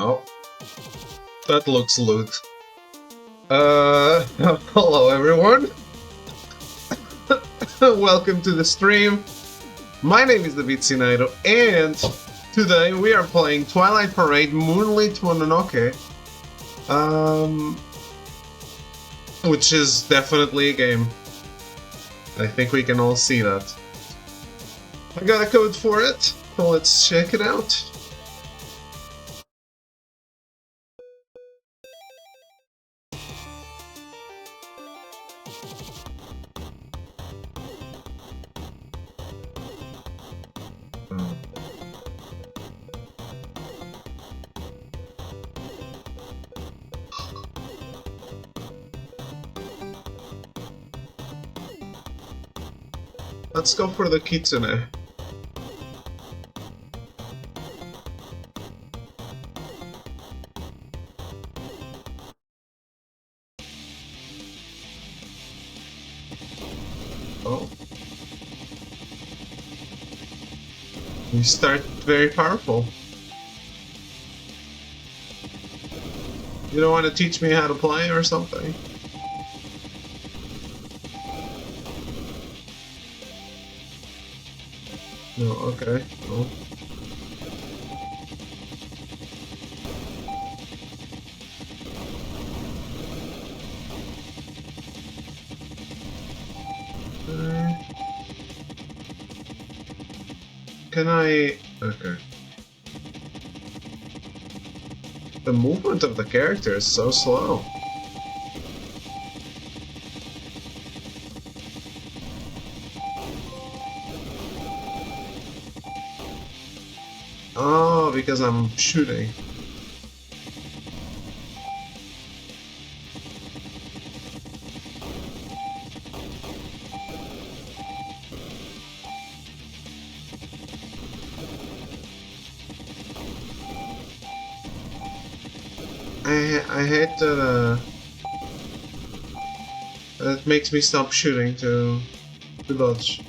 Oh, that looks loot. Hello everyone. Welcome to the stream. My name is David Sinairo, and today we are playing Twilight Parade Moonlit Mononoke. Which is definitely a game. I think we can all see that. I got a code for it, so let's check it out. Let's go for the kitsune. Oh. We start very powerful. You don't want to teach me how to play or something? No, okay. No. Can I... Okay. The movement of the character is so slow. Oh, because I'm shooting. I hate that that makes me stop shooting to dodge.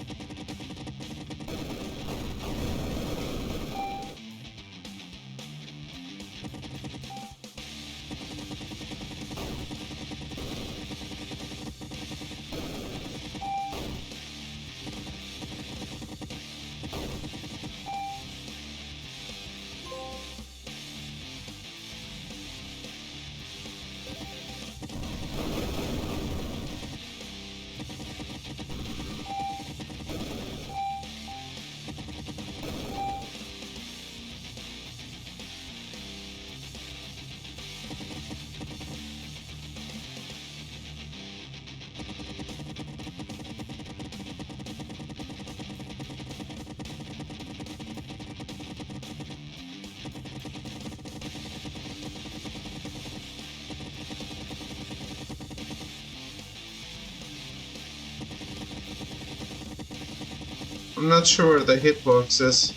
I'm not sure where the hitbox is.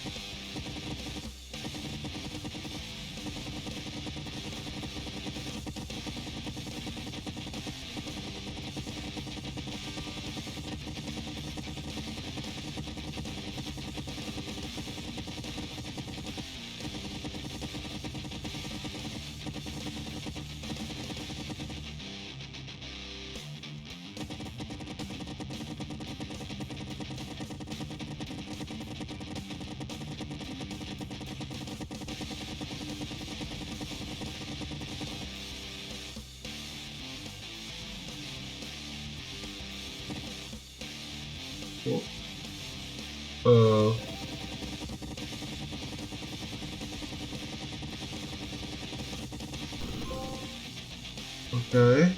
Okay.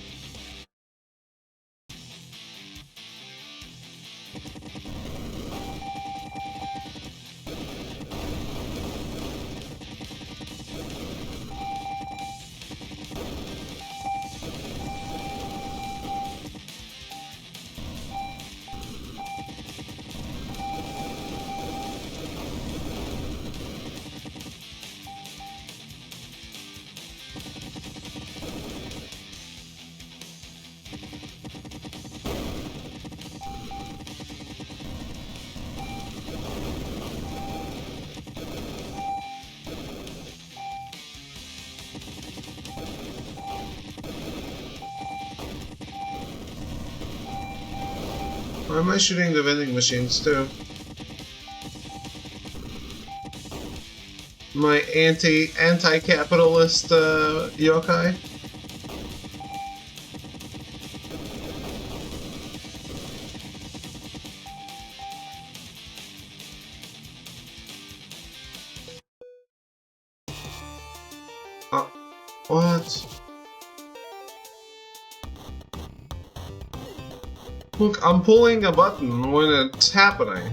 Why am I shooting the vending machines too? My anti-capitalist yokai? What? Look, I'm pulling a button when it's happening.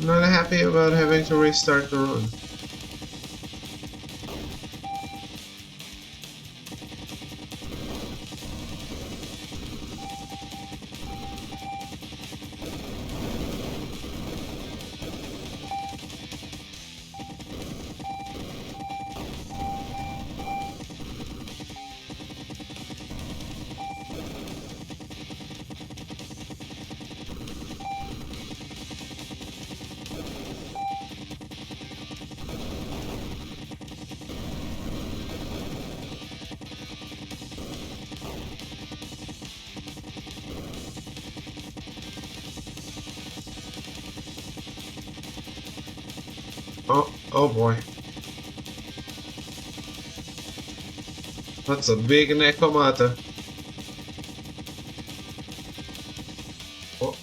I'm not happy about having to restart the run. Oh boy. That's a big Nekomata. Oh.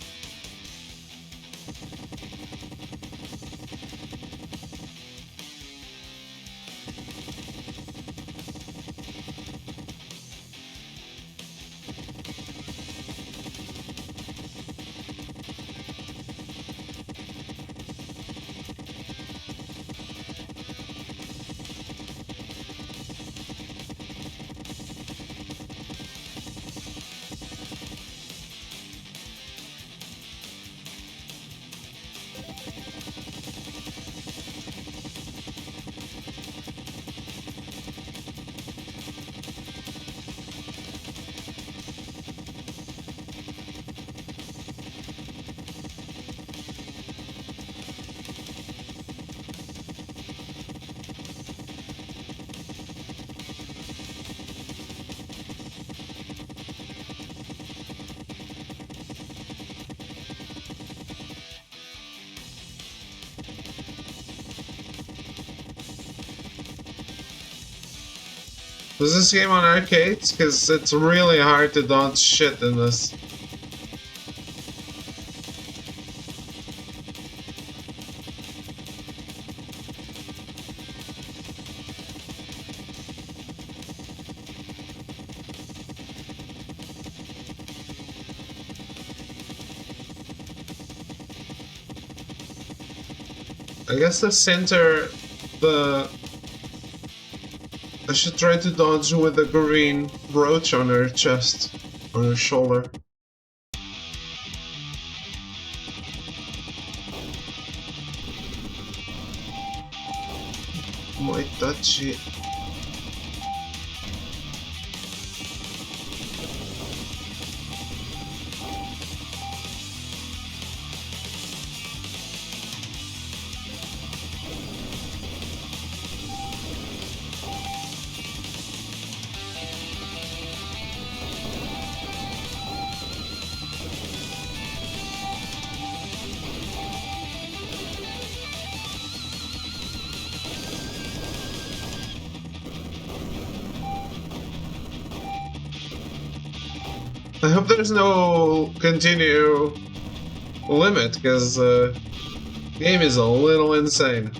Was this game on arcades? Because it's really hard to dodge shit in this. I guess the center, I should try to dodge with the green brooch on her chest, on her shoulder. My touchy. I hope there's no continue limit, because the game is a little insane.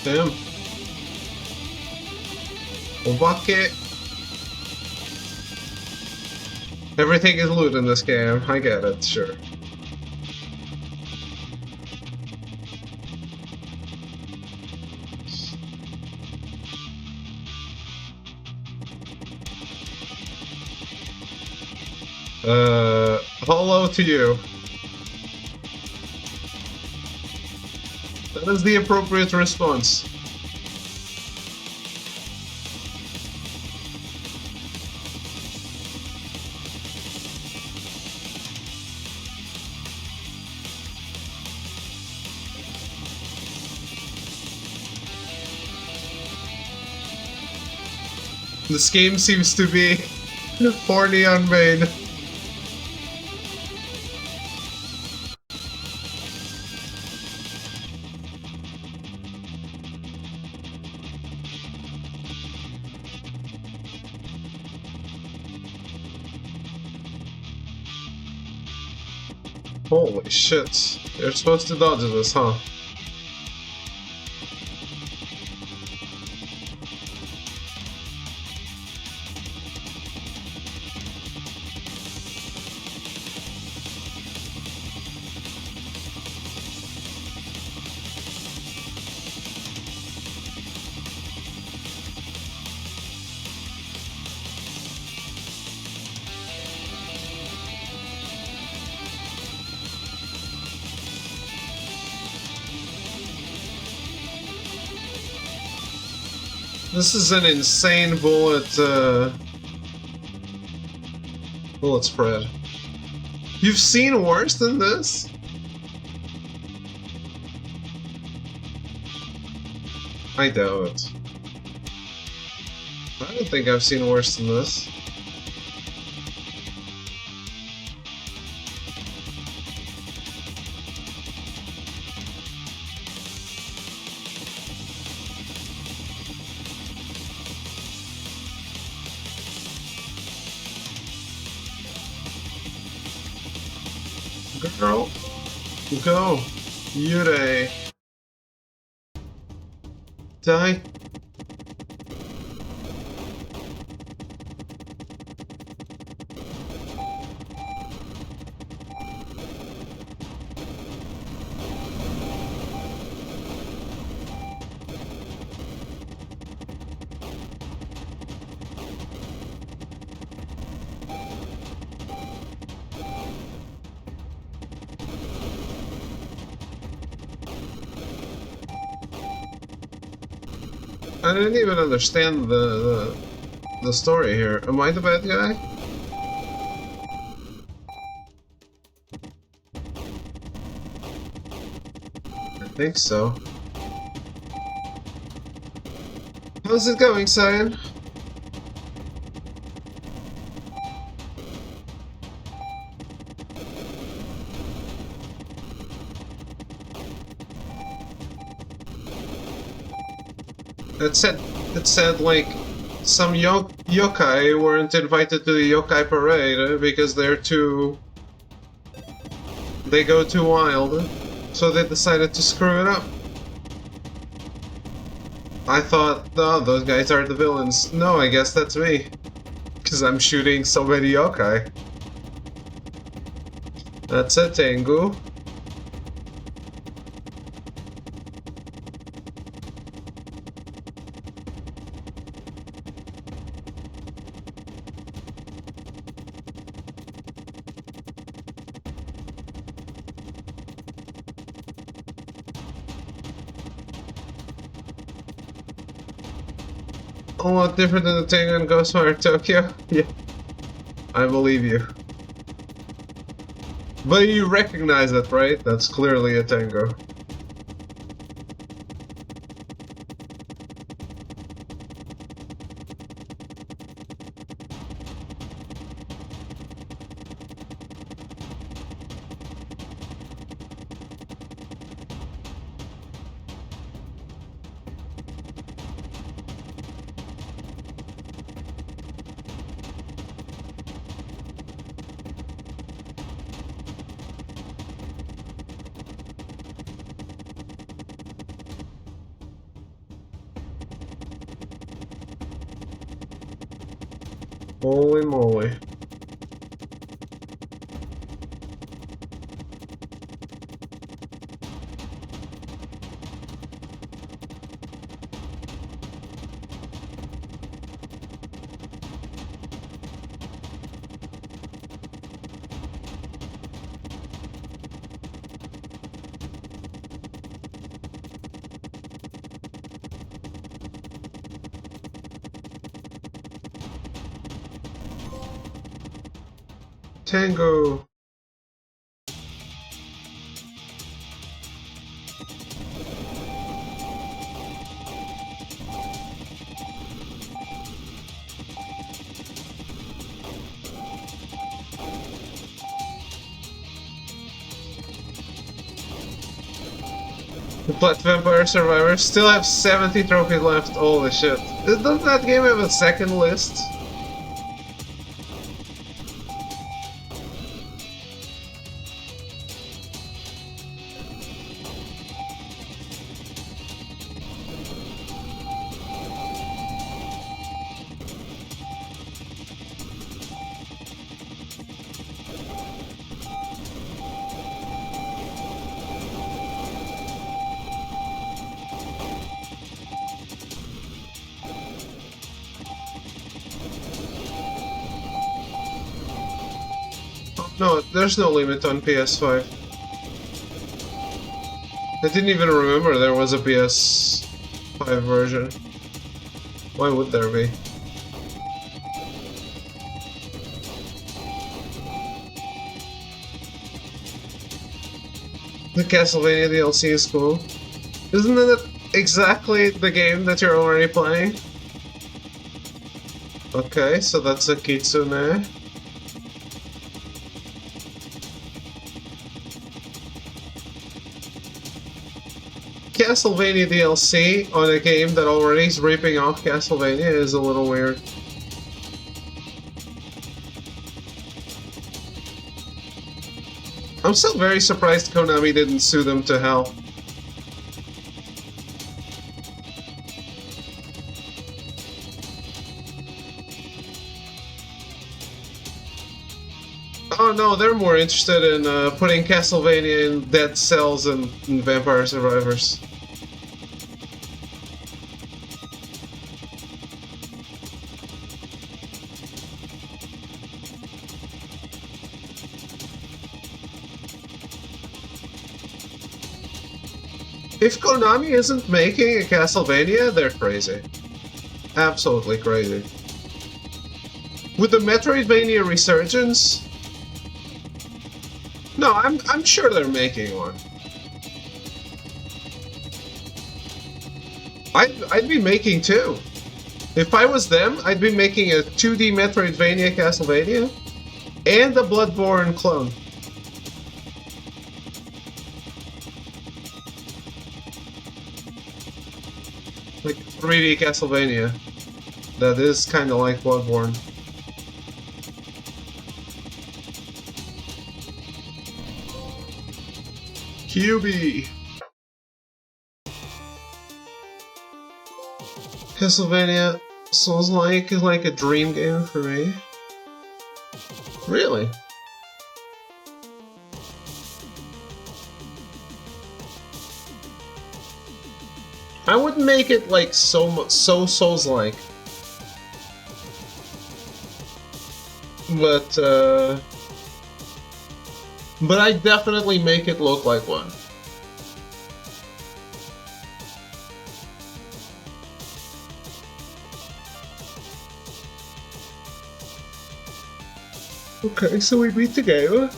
Damn. Bucket. Everything is loot in this game. I get it, sure. Hello to you. That is the appropriate response. This game seems to be horny on main. Holy shit. You're supposed to dodge this, huh? This is an insane bullet spread. You've seen worse than this? I doubt it. I don't think I've seen worse than this. Girl, go, Yurei. Die. I didn't even understand the story here. Am I the bad guy? I think so. How's it going, Cyan? It said like some yokai weren't invited to the yokai parade because they go too wild, so they decided to screw it up. I thought, oh, those guys are the villains. No, I guess that's me, because I'm shooting so many yokai. That's it, Tengu. A lot different than the Tengu in Ghostwire Tokyo? Yeah. I believe you. But you recognize it, right? That's clearly a Tengu. Holy moly. Tango. The Blood Vampire Survivors still have 70 trophies left. Holy shit. Doesn't that game have a second list? No, there's no limit on PS5. I didn't even remember there was a PS5 version. Why would there be? The Castlevania DLC is cool. Isn't it exactly the game that you're already playing? Okay, so that's a Kitsune. Castlevania DLC on a game that already is ripping off Castlevania is a little weird. I'm still very surprised Konami didn't sue them to hell. Oh no, they're more interested in putting Castlevania in Dead Cells and Vampire Survivors. If Konami isn't making a Castlevania, they're crazy. Absolutely crazy. With the Metroidvania resurgence... No, I'm sure they're making one. I'd be making two. If I was them, I'd be making a 2D Metroidvania Castlevania and a Bloodborne clone. Like 3D Castlevania. That is kind of like Bloodborne. QB. Castlevania Souls-like is like a dream game for me. Really? I wouldn't make it like so Souls-like. But I definitely make it look like one. Okay, so we beat the game.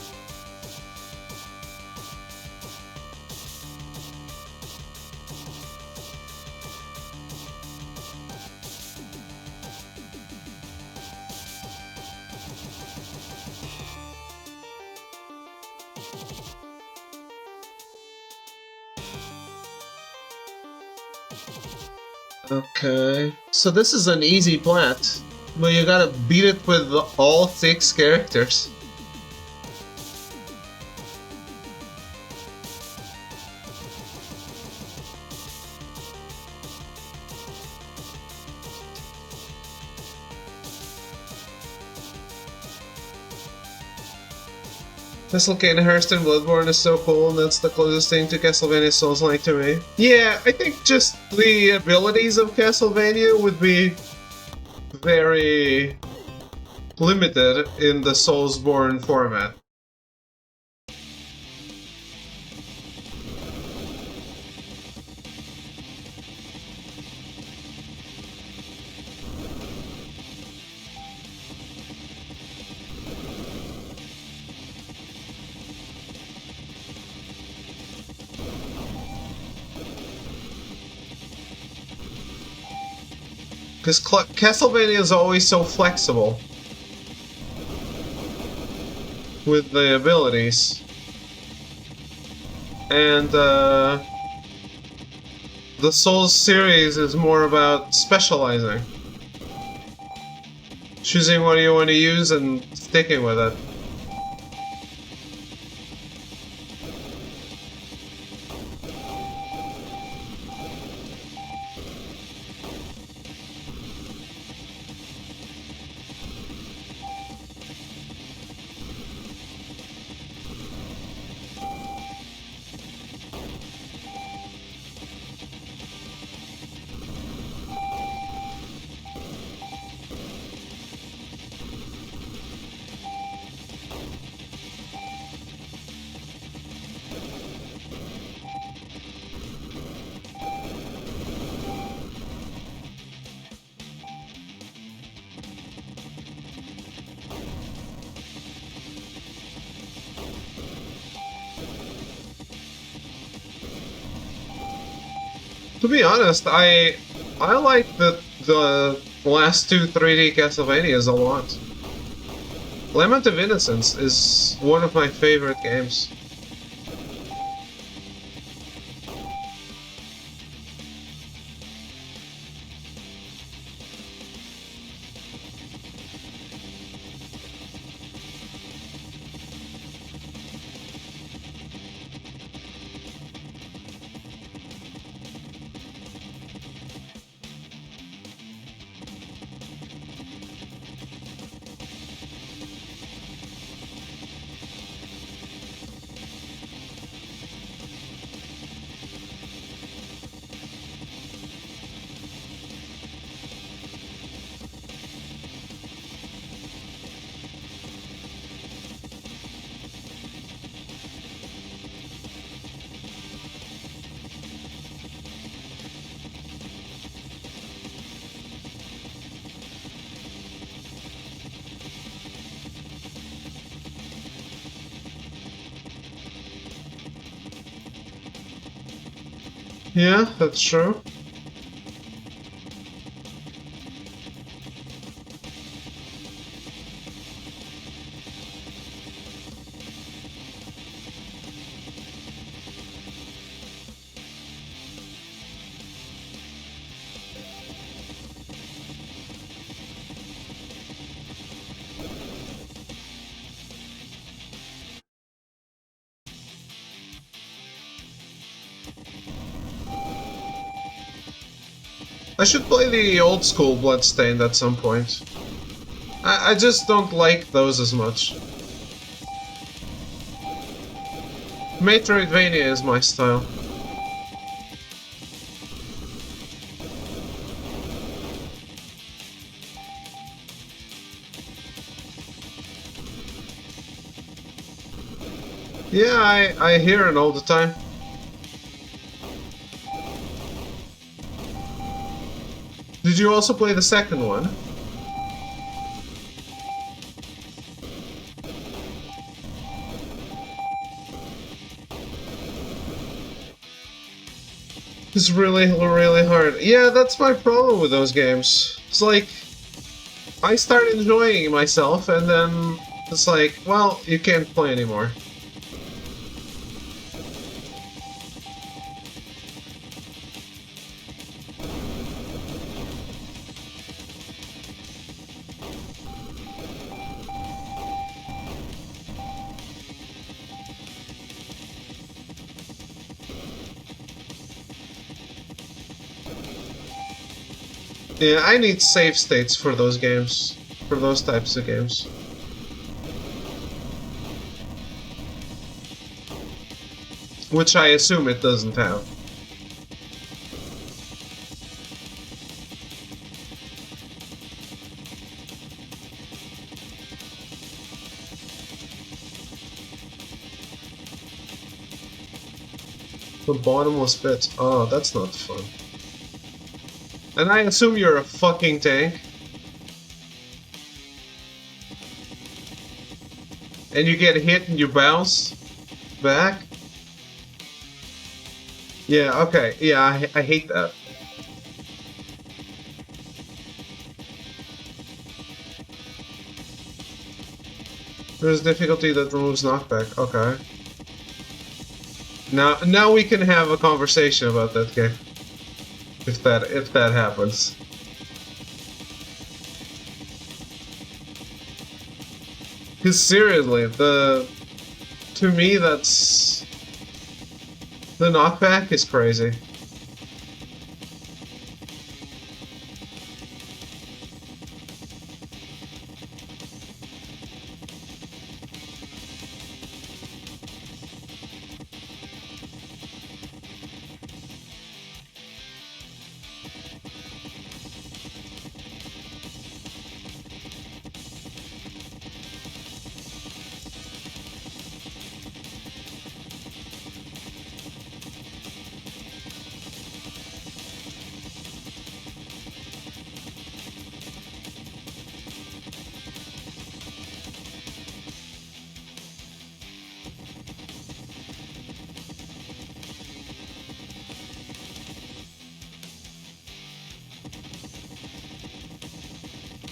Okay, so this is an easy plat, but you gotta beat it with all 6 characters. Dislocated Hearthstone Bloodborne is so cool, and that's the closest thing to Castlevania Souls-like to me. Yeah, I think just the abilities of Castlevania would be very limited in the Soulsborne format. Because Castlevania is always so flexible with the abilities. And the Souls series is more about specializing. Choosing what you want to use and sticking with it. To be honest, I like the last two 3D Castlevanias a lot. Lament of Innocence is one of my favorite games. Yeah, that's true. I should play the old school Bloodstained at some point. I just don't like those as much. Metroidvania is my style. Yeah, I hear it all the time. Did you also play the second one? It's really, really hard. Yeah, that's my problem with those games. It's like, I start enjoying myself, and then it's like, well, you can't play anymore. Yeah, I need save states for those games. For those types of games. Which I assume it doesn't have. The bottomless pit. Oh, that's not fun. And I assume you're a fucking tank. And you get hit and you bounce back. Yeah, okay. Yeah, I hate that. There's difficulty that removes knockback. Okay. Now we can have a conversation about that game. If that happens. Because seriously, to me that's the knockback is crazy.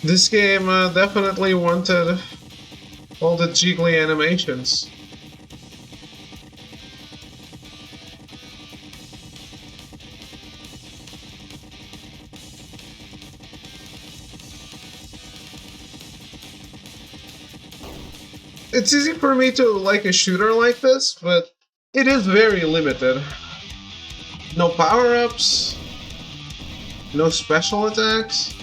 This game definitely wanted all the jiggly animations. It's easy for me to like a shooter like this, but it is very limited. No power-ups, no special attacks.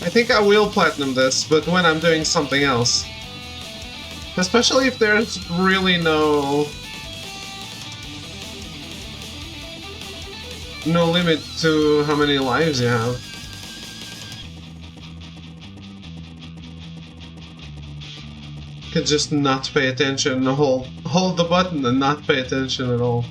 I think I will platinum this, but when I'm doing something else. Especially if there's really no limit to how many lives you have. You could just not pay attention, hold the button and not pay attention at all.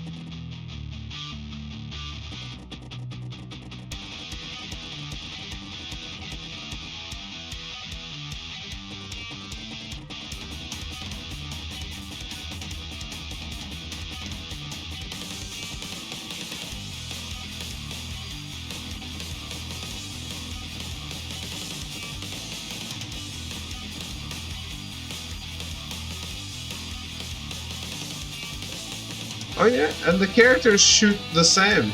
Oh yeah, and the characters shoot the same.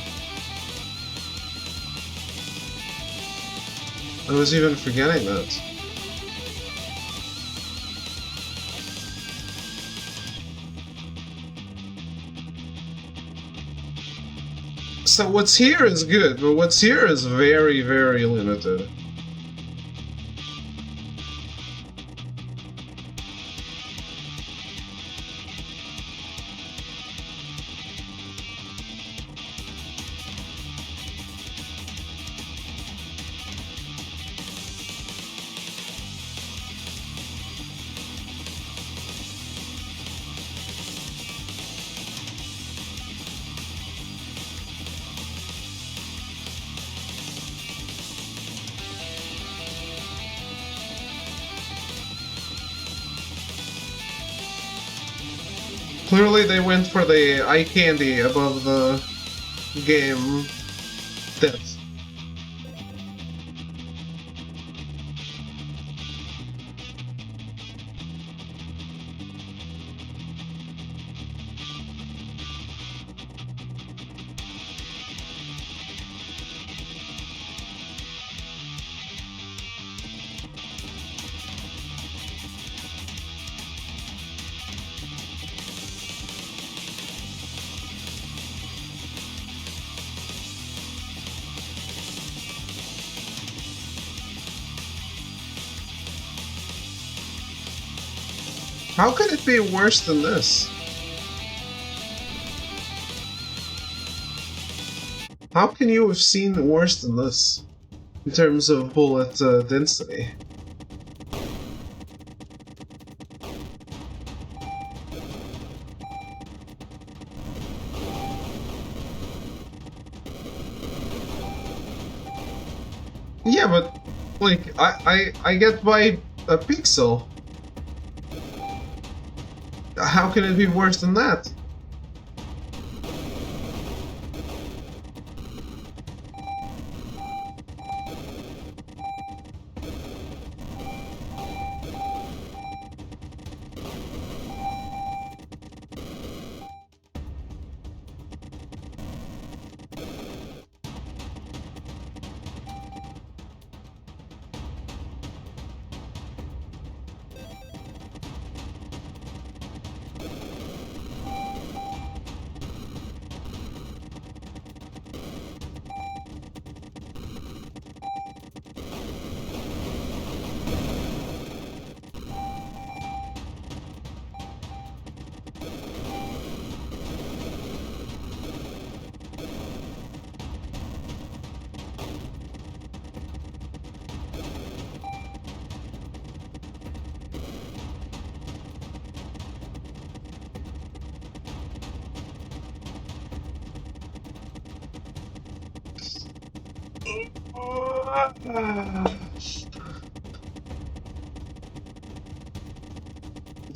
I was even forgetting that. So what's here is good, but what's here is very, very limited. Clearly they went for the eye candy above the game depth. How could it be worse than this? How can you have seen worse than this in terms of bullet density? Yeah, but like I get by a pixel. How can it be worse than that?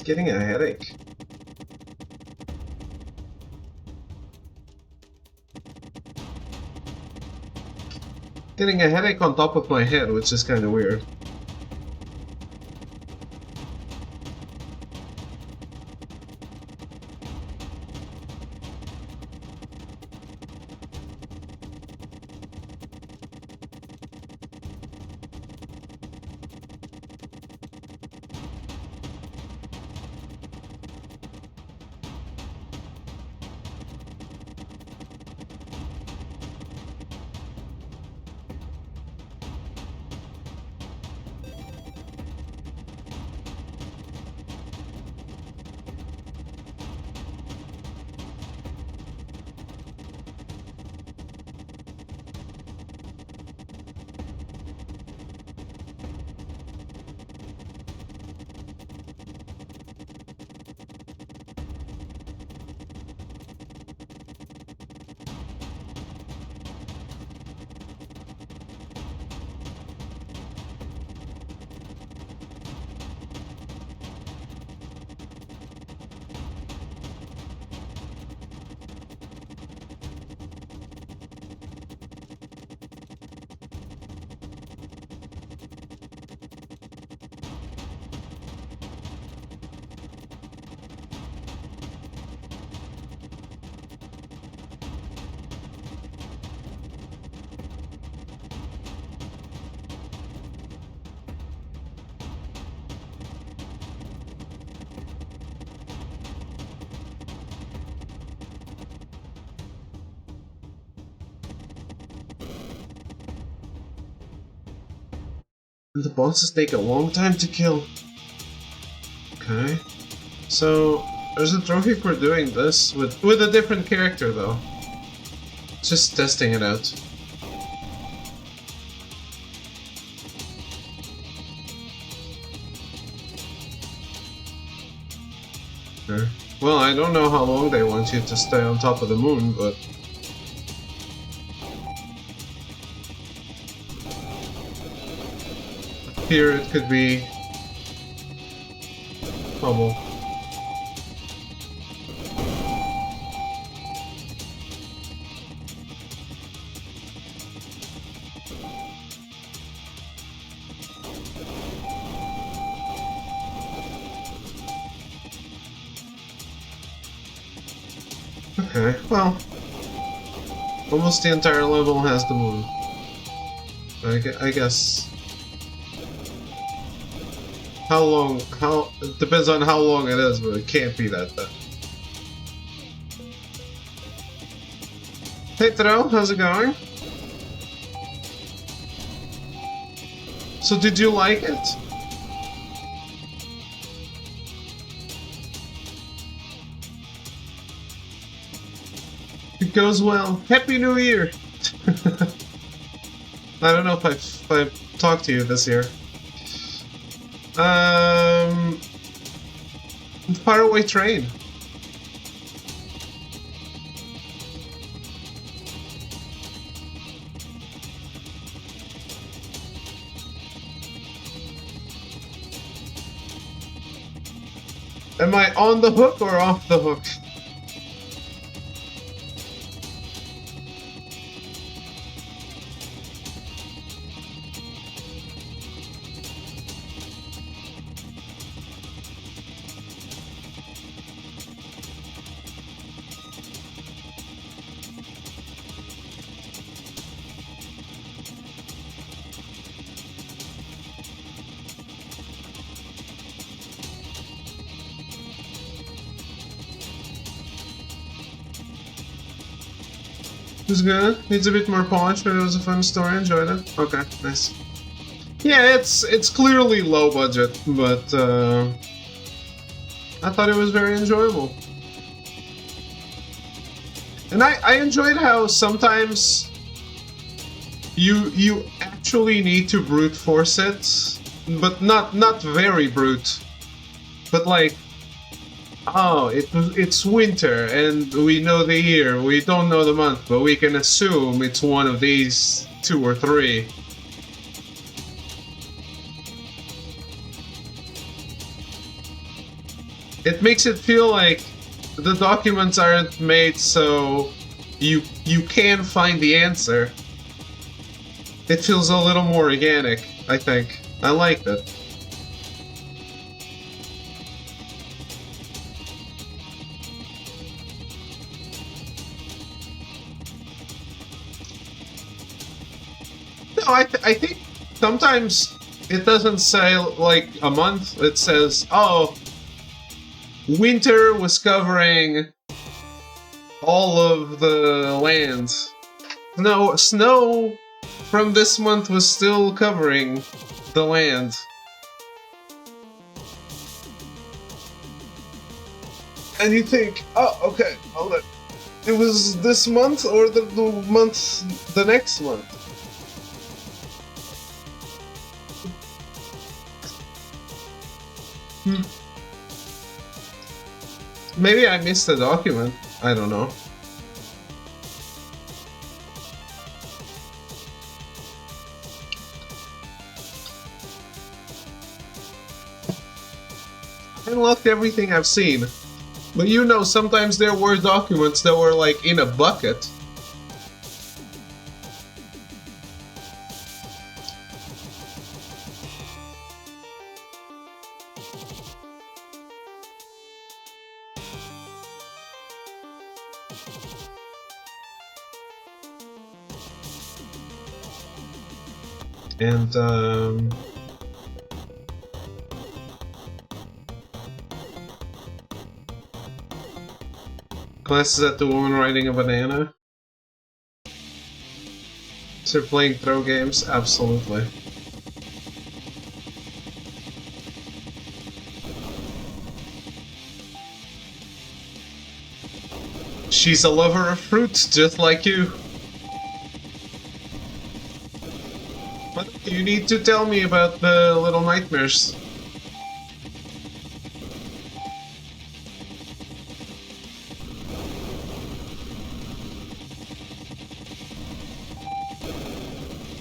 Getting a headache. Getting a headache on top of my head, which is kind of weird. The bosses take a long time to kill. Okay. So, there's a trophy for doing this with a different character though. Just testing it out. Sure. Well, I don't know how long they want you to stay on top of the moon, but... here it could be... trouble. Okay, well... almost the entire level has the moon. I guess... how long... it depends on how long it is, but it can't be that bad. Hey Taro, how's it going? So did you like it? It goes well. Happy New Year! I don't know if I've talked to you this year. Faraway Train. Am I on the hook or off the hook? It was good. Needs a bit more polish, but it was a fun story. Enjoyed it. Okay, nice. Yeah, it's clearly low budget, but I thought it was very enjoyable. And I enjoyed how sometimes you actually need to brute force it, but not very brute, but like Oh, it's winter, and we know the year. We don't know the month, but we can assume it's one of these two or three. It makes it feel like the documents aren't made so you can find the answer. It feels a little more organic, I think. I like that. No, I think sometimes it doesn't say like a month. It says, oh, winter was covering all of the land. No, snow from this month was still covering the land. And you think, oh, okay, hold it. It was this month or the month, the next month? Maybe I missed the document. I don't know. I unlocked everything I've seen. But you know, sometimes there were documents that were like in a bucket. And, glances at the woman riding a banana. So you're playing throw games? Absolutely. She's a lover of fruit, just like you. What you need to tell me about the little nightmares?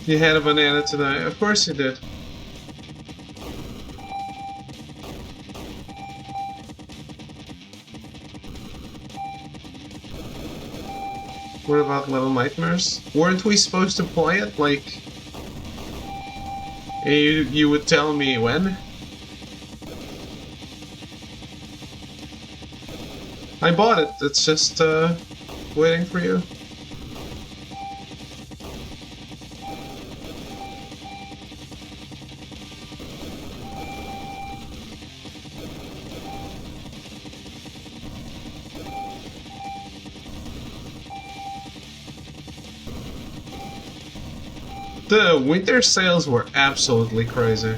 You had a banana tonight. Of course you did. What about Little Nightmares? Weren't we supposed to play it? Like, you would tell me when? I bought it. It's just, waiting for you. The winter sales were absolutely crazy.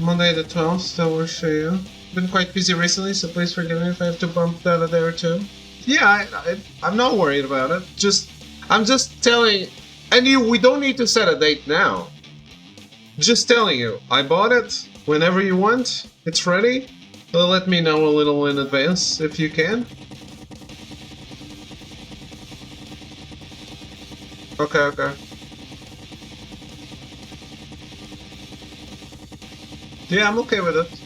Monday the 12th, that will show you. Been quite busy recently, so please forgive me if I have to bump that a day or two. Yeah, I'm not worried about it. I'm just telling, and we don't need to set a date now. Just telling you, I bought it. Whenever you want, it's ready. So let me know a little in advance if you can. Okay. Yeah, I'm okay with it.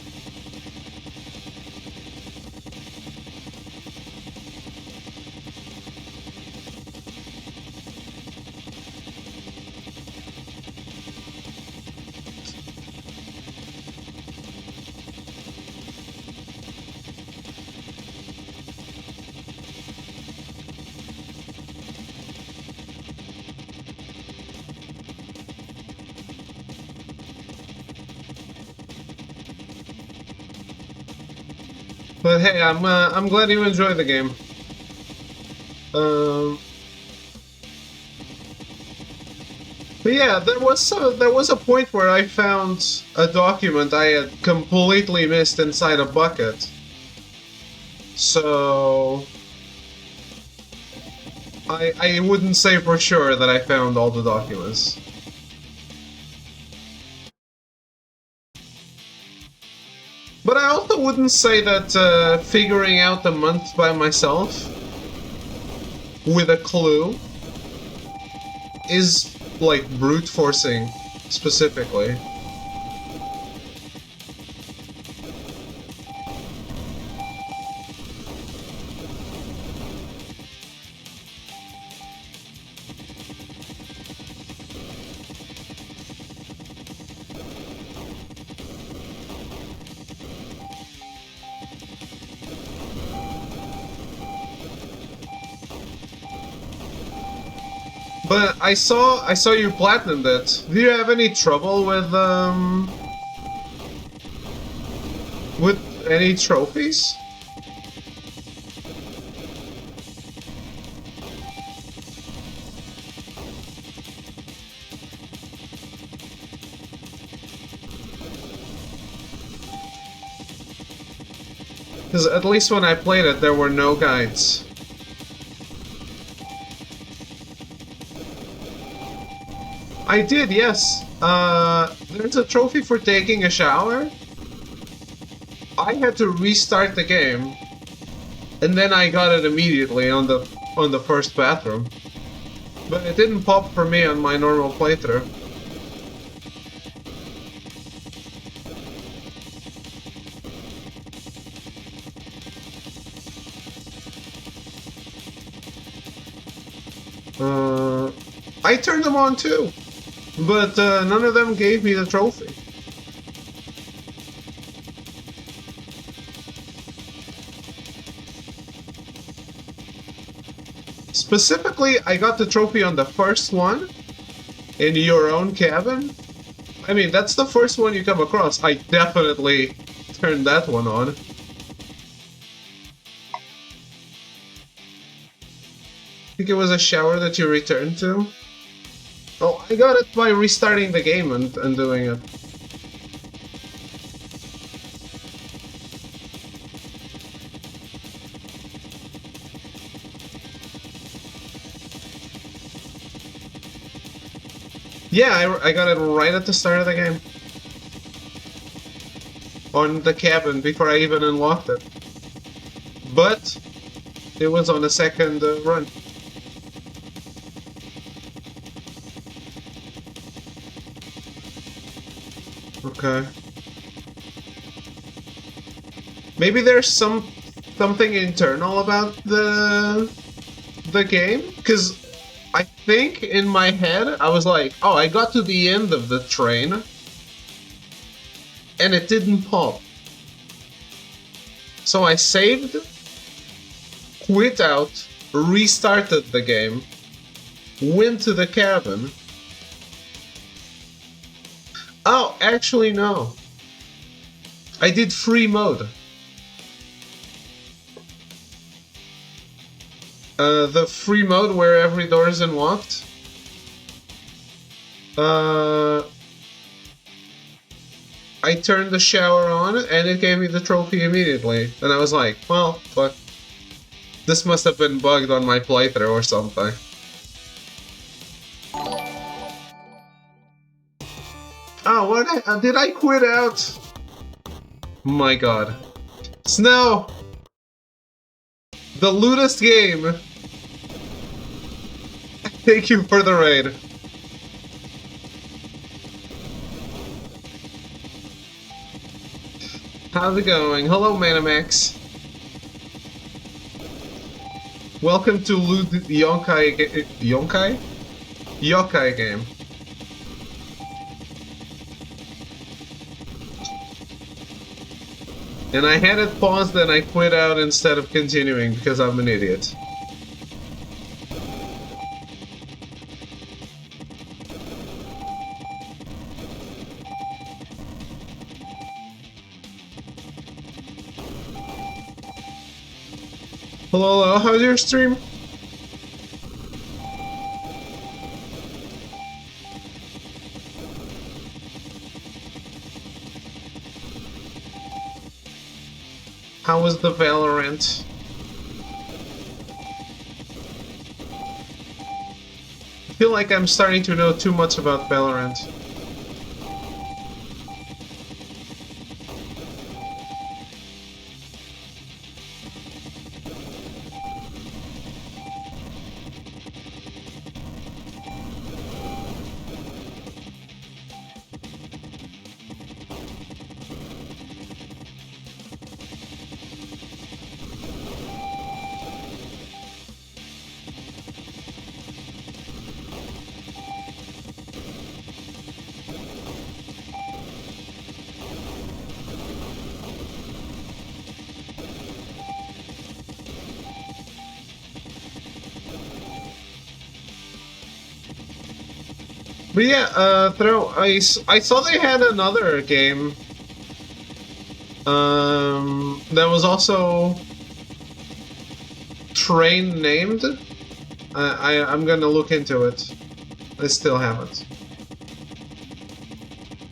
But hey, I'm glad you enjoy the game. But yeah, there was a point where I found a document I had completely missed inside a bucket. So I wouldn't say for sure that I found all the documents. But I also wouldn't say that figuring out the month by myself with a clue is like brute forcing specifically. But I saw you platinumed it. Do you have any trouble with any trophies? Because at least when I played it, there were no guides. I did, yes. There's a trophy for taking a shower. I had to restart the game, and then I got it immediately on the first bathroom. But it didn't pop for me on my normal playthrough. I turned them on too. But none of them gave me the trophy. Specifically, I got the trophy on the first one, in your own cabin. I mean, that's the first one you come across. I definitely turned that one on. I think it was a shower that you returned to. Oh, I got it by restarting the game and doing it. Yeah, I got it right at the start of the game. On the cabin, before I even unlocked it. But it was on the second run. Okay. Maybe there's something internal about the game, because I think in my head I was like, oh, I got to the end of the train and it didn't pop. So I saved, quit out, restarted the game, went to the cabin. Oh, actually no. I did free mode. The free mode where every door is unlocked. I turned the shower on and it gave me the trophy immediately. And I was like, well, fuck. This must have been bugged on my playthrough or something. Oh, what? Did I quit out? My god. Snow! The lootest game! Thank you for the raid. How's it going? Hello, Manimax. Welcome to Loot Yonkai Yonkai? Yokai game. And I had it paused and I quit out instead of continuing because I'm an idiot. Hello, hello, how's your stream? How was the Valorant? I feel like I'm starting to know too much about Valorant. But yeah, I saw they had another game that was also Train named. I'm gonna look into it. I still haven't.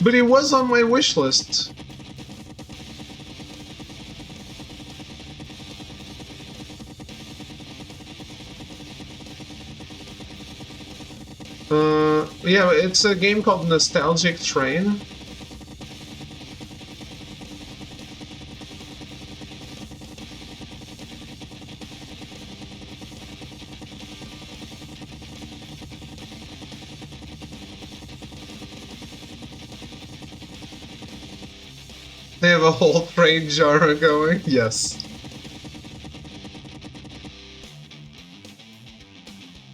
But it was on my wish list. Yeah, it's a game called Nostalgic Train. They have a whole train genre going. Yes.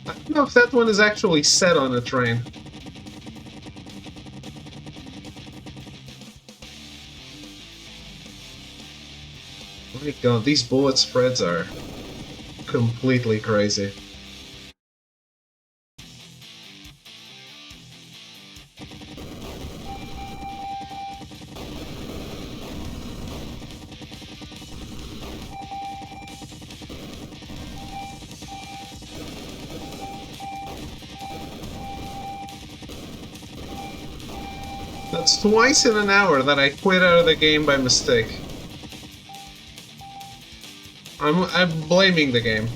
I don't know if that one is actually set on a train. Oh my god, these bullet spreads are completely crazy. That's twice in an hour that I quit out of the game by mistake. I'm blaming the game.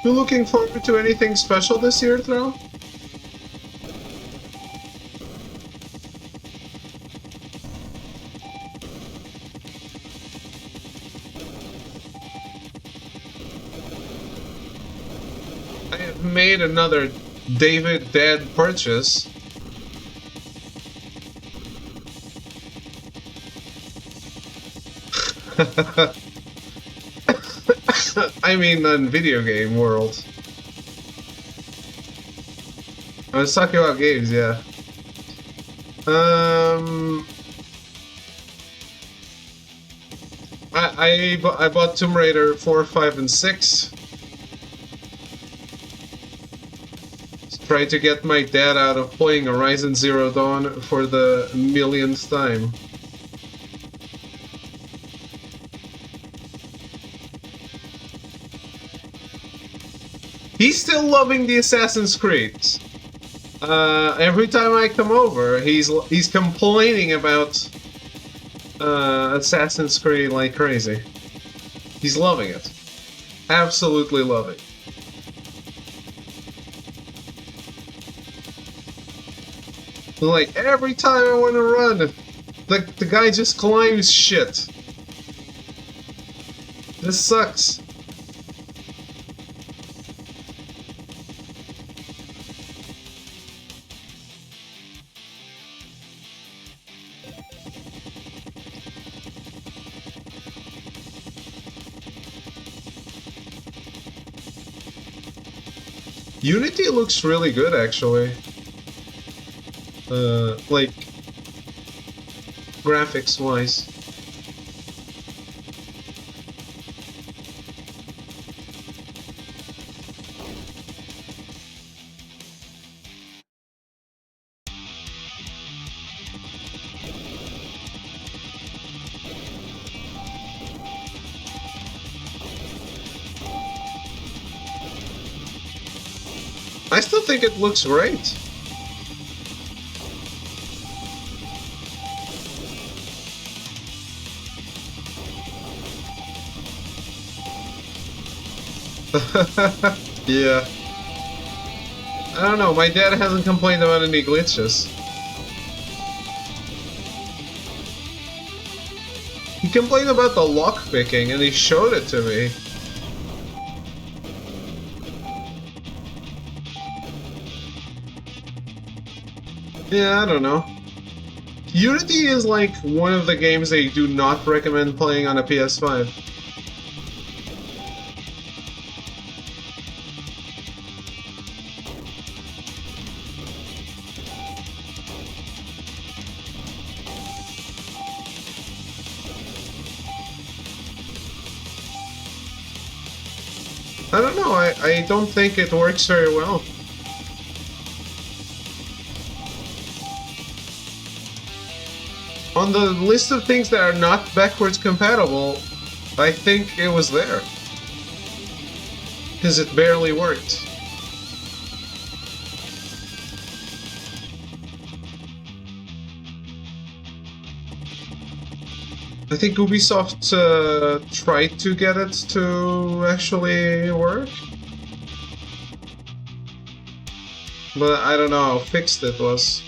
You looking forward to anything special this year, Throw? I have made another David Dead purchase. I mean, in video game world. I was talking about games, yeah. I bought Tomb Raider 4, 5, and 6. Trying to get my dad out of playing Horizon Zero Dawn for the millionth time. He's still loving the Assassin's Creed. Every time I come over, he's complaining about Assassin's Creed like crazy. He's loving it. Absolutely loving it. Like, every time I want to run, the guy just climbs shit. This sucks. Unity looks really good, actually. Like, graphics-wise. I still think it looks great. Yeah. I don't know, my dad hasn't complained about any glitches. He complained about the lockpicking and he showed it to me. Yeah, I don't know. Unity is like one of the games they do not recommend playing on a PS5. I don't know, I don't think it works very well. On the list of things that are not backwards compatible, I think it was there. Because it barely worked. I think Ubisoft tried to get it to actually work. But I don't know how fixed it was.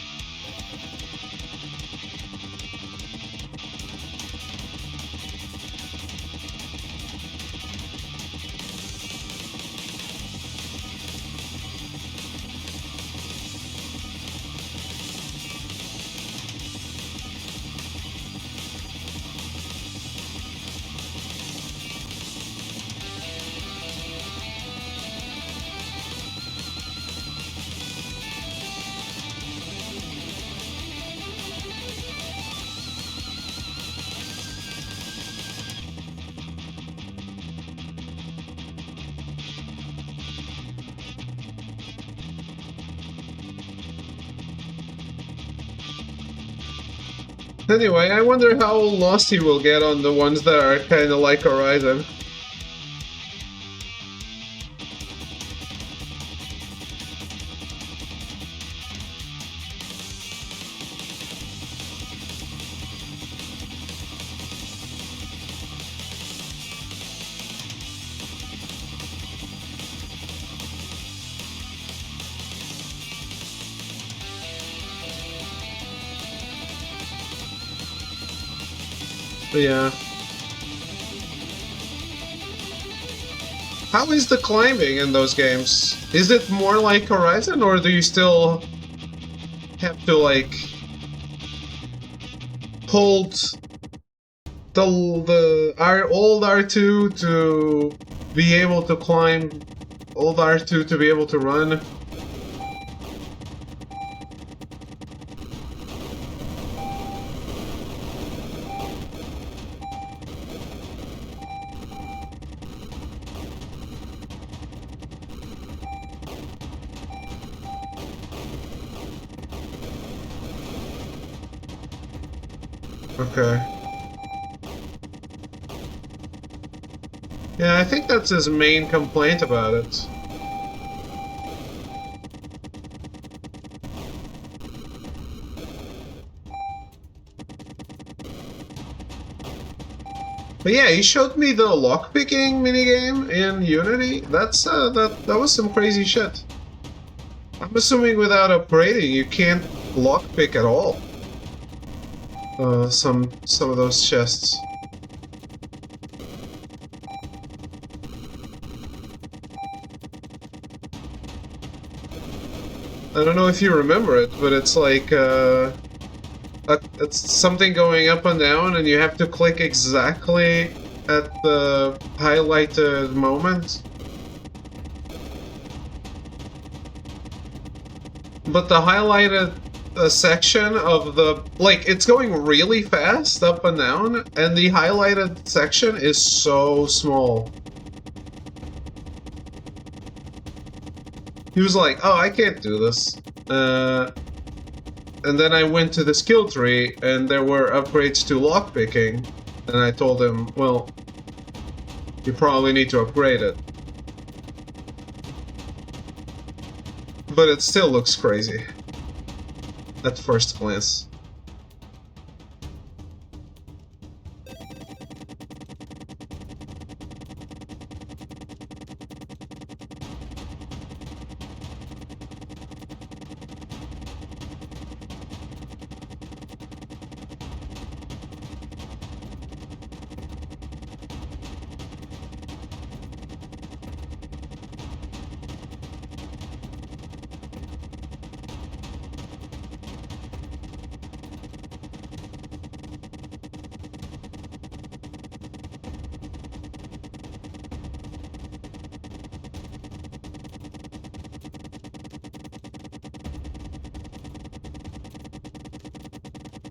Anyway, I wonder how lost he will get on the ones that are kind of like Horizon. Yeah. How is the climbing in those games? Is it more like Horizon, or do you still have to, like, hold the old R2 to be able to climb, old R2 to be able to run? Okay. Yeah, I think that's his main complaint about it. But yeah, he showed me the lockpicking minigame in Unity. That's that was some crazy shit. I'm assuming without upgrading you can't lockpick at all. Some of those chests. I don't know if you remember it, but it's like it's something going up and down, and you have to click exactly at the highlighted moment. But the highlighted section of the... Like, it's going really fast up and down, and the highlighted section is so small. He was like, oh, I can't do this. And then I went to the skill tree, and there were upgrades to lockpicking. And I told him, well, you probably need to upgrade it. But it still looks crazy. At first glance.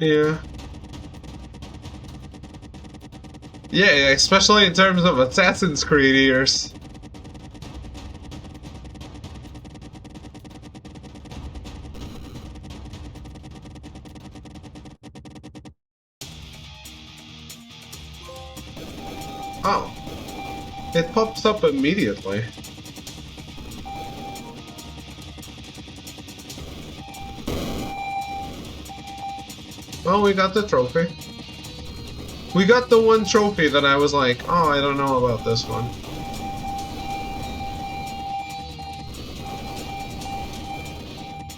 Yeah. Yeah, especially in terms of Assassin's Creed years. Oh. It pops up immediately. Well, we got the trophy. We got the one trophy that I was like, oh, I don't know about this one.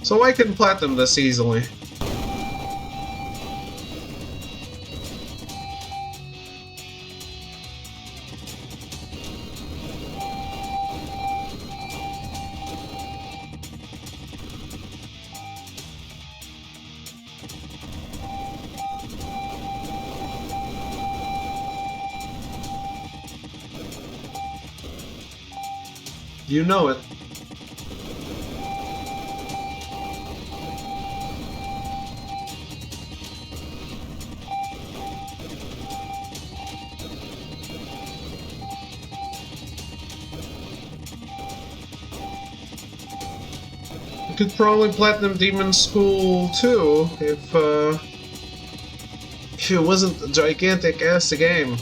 So I can platinum this easily. You know it. You could probably platinum Demon School too if it wasn't a gigantic ass game.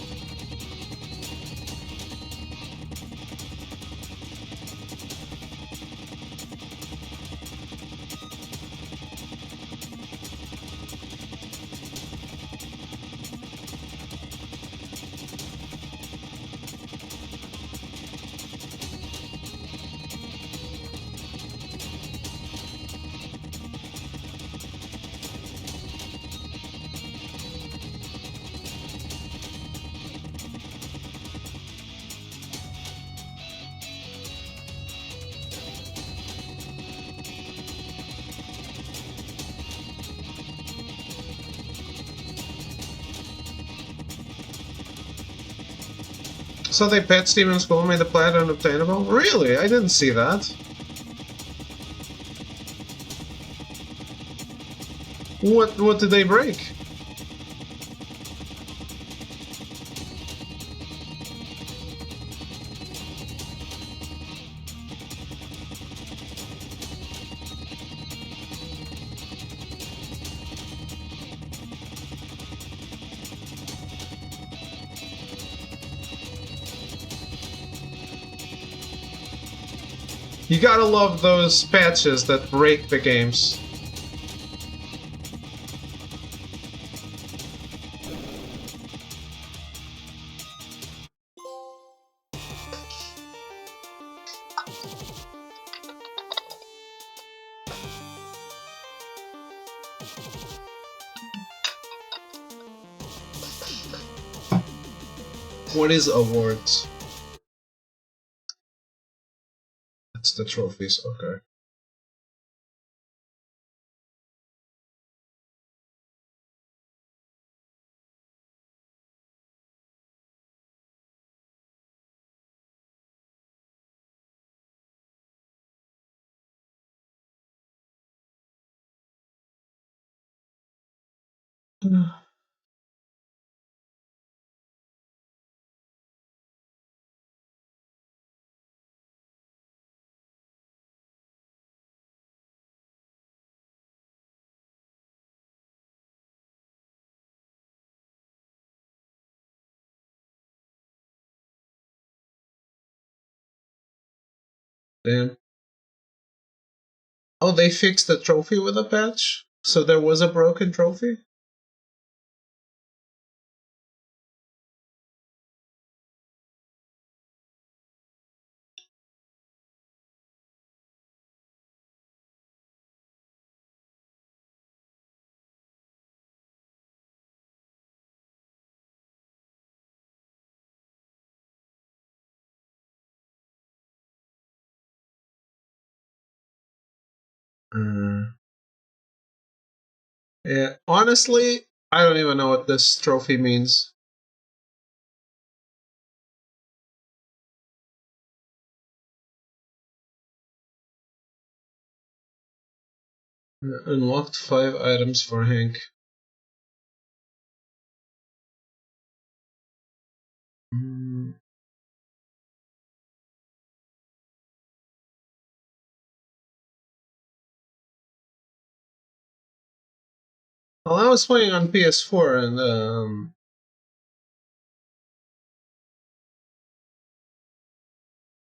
So they patched Demon School, made the plat unobtainable? Really? I didn't see that. What did they break? You gotta love those patches that break the games. What is awards? That's the trophies, okay. Damn. Oh, they fixed the trophy with a patch? So there was a broken trophy? Yeah, honestly, I don't even know what this trophy means. Unlocked 5 items for Hank. Well, I was playing on PS4 and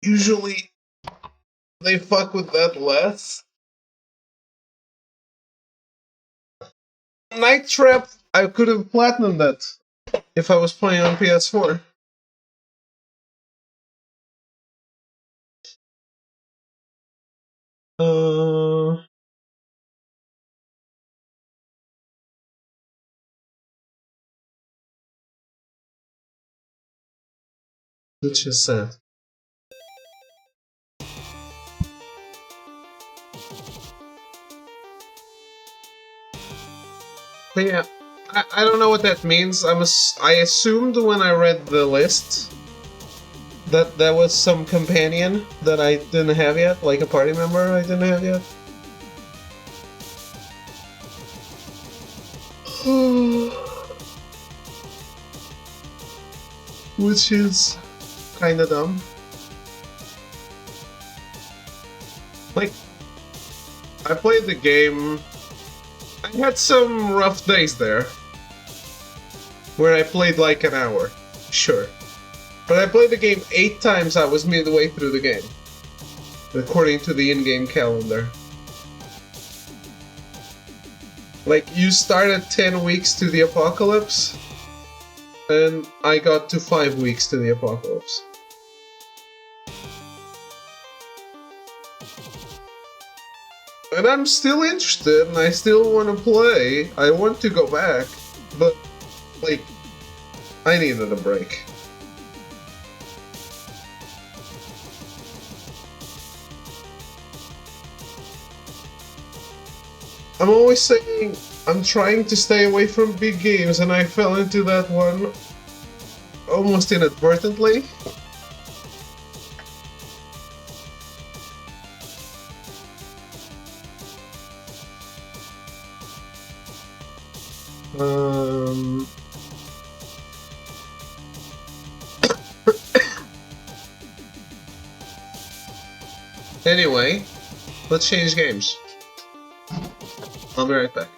usually they fuck with that less. Night Trap, I could have platinumed that if I was playing on PS4. Which is sad. But yeah, I don't know what that means. I assumed when I read the list that there was some companion that I didn't have yet, like a party member I didn't have yet. Which is kinda dumb. Like, I played the game. I had some rough days there. Where I played like an hour. Sure. But I played the game 8 times. I was midway through the game. According to the in-game calendar. Like, you started 10 weeks to the apocalypse. And I got to 5 weeks to the apocalypse. And I'm still interested, and I still want to play. I want to go back, but, like, I needed a break. I'm always saying I'm trying to stay away from big games, and I fell into that one almost inadvertently. Anyway, let's change games. I'll be right back.